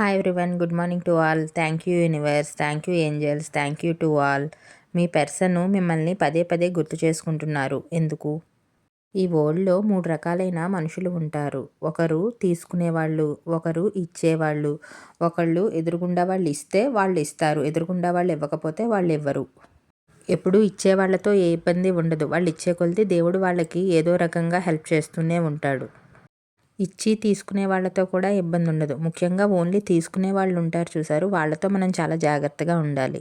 Hi everyone, good morning to all. Thank you universe, thank you angels, thank you to all. Me person మిమ్మల్ని పదే పదే గుర్తు చేసుకుంటున్నారు. ఎందుకు? ఈ వరల్డ్లో 3 రకాలైన మనుషులు ఉంటారు. ఒకరు తీసుకునేవాళ్ళు, ఒకరు ఇచ్చేవాళ్ళు, ఒకళ్ళు ఎదురుగుండా వాళ్ళు ఇస్తే వాళ్ళు ఇస్తారు, ఎదురుగుండా వాళ్ళు ఇవ్వకపోతే వాళ్ళు ఇవ్వరు. ఎప్పుడు ఇచ్చేవాళ్లతో ఏ ఇబ్బంది ఉండదు. వాళ్ళు ఇచ్చే కొలిది దేవుడు వాళ్ళకి ఏదో రకంగా హెల్ప్ చేస్తూనే ఉంటాడు. ఇచ్చి తీసుకునే వాళ్ళతో కూడా ఇబ్బంది ఉండదు. ముఖ్యంగా ఓన్లీ తీసుకునే వాళ్ళు ఉంటారు చూసారు, వాళ్ళతో మనం చాలా జాగ్రత్తగా ఉండాలి.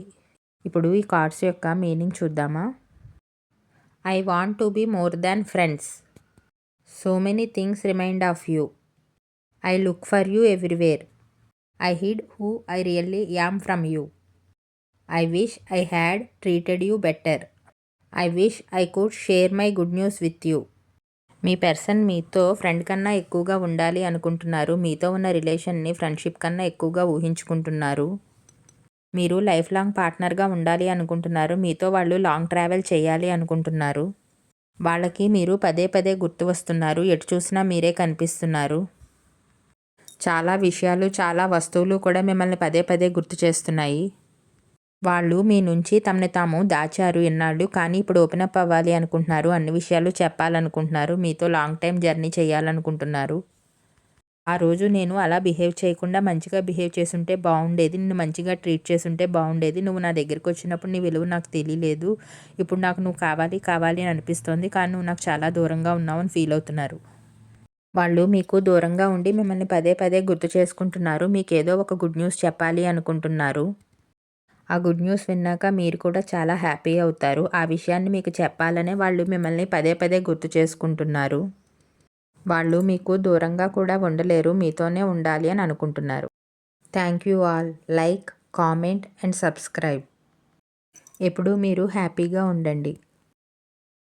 ఇప్పుడు ఈ కార్డ్స్ యొక్క మీనింగ్ చూద్దామా? I want to be more than friends. So many things remind of you. I look for you everywhere. I hid who I really am from you. I wish I had treated you better. I wish I could share my good news with you. మీ person మీతో friend కన్నా ఎక్కువగా ఉండాలి అనుకుంటున్నారు. మీతో ఉన్న రిలేషన్ని friendship కన్నా ఎక్కువగా ఊహించుకుంటున్నారు. మీరు లైఫ్ లాంగ్ పార్ట్నర్గా ఉండాలి అనుకుంటున్నారు. మీతో వాళ్ళు లాంగ్ ట్రావెల్ చేయాలి అనుకుంటున్నారు. వాళ్ళకి మీరు పదే పదే గుర్తు వస్తున్నారు. ఎటు చూసినా మీరే కనిపిస్తున్నారు. చాలా విషయాలు, చాలా వస్తువులు కూడా మిమ్మల్ని పదే పదే గుర్తు చేస్తున్నాయి. వాళ్ళు మీ నుంచి తమని తాము దాచారు ఎన్నాళ్ళు, కానీ ఇప్పుడు ఓపెన్ అప్ అవ్వాలి అనుకుంటున్నారు. అన్ని విషయాలు చెప్పాలనుకుంటున్నారు. మీతో లాంగ్ టైం జర్నీ చేయాలనుకుంటున్నారు. ఆ రోజు నేను అలా బిహేవ్ చేయకుండా మంచిగా బిహేవ్ చేసుంటే బాగుండేది. నిన్ను మంచిగా ట్రీట్ చేసుంటే బాగుండేది. నువ్వు నా దగ్గరికి వచ్చినప్పుడు నీ విలువ నాకు తెలియలేదు. ఇప్పుడు నాకు నువ్వు కావాలి కావాలి అని అనిపిస్తోంది, కానీ నువ్వు నాకు చాలా దూరంగా ఉన్నావు అని ఫీల్ అవుతున్నారు. వాళ్ళు మీకు దూరంగా ఉండి మిమ్మల్ని పదే పదే గుర్తు చేసుకుంటున్నారు. మీకు ఏదో ఒక గుడ్ న్యూస్ చెప్పాలి అనుకుంటున్నారు. ఆ గుడ్ న్యూస్ విన్నాక మీరు కూడా చాలా హ్యాపీ అవుతారు. ఆ విషయాన్ని మీకు చెప్పాలనే వాళ్ళు మిమ్మల్ని పదే పదే గుర్తు చేసుకుంటున్నారు. వాళ్ళు మీకు దూరంగా కూడా ఉండలేరు, మీతోనే ఉండాలి అని అనుకుంటున్నారు. Thank you all. Like, comment and subscribe. ఎప్పుడూ మీరు హ్యాపీగా ఉండండి.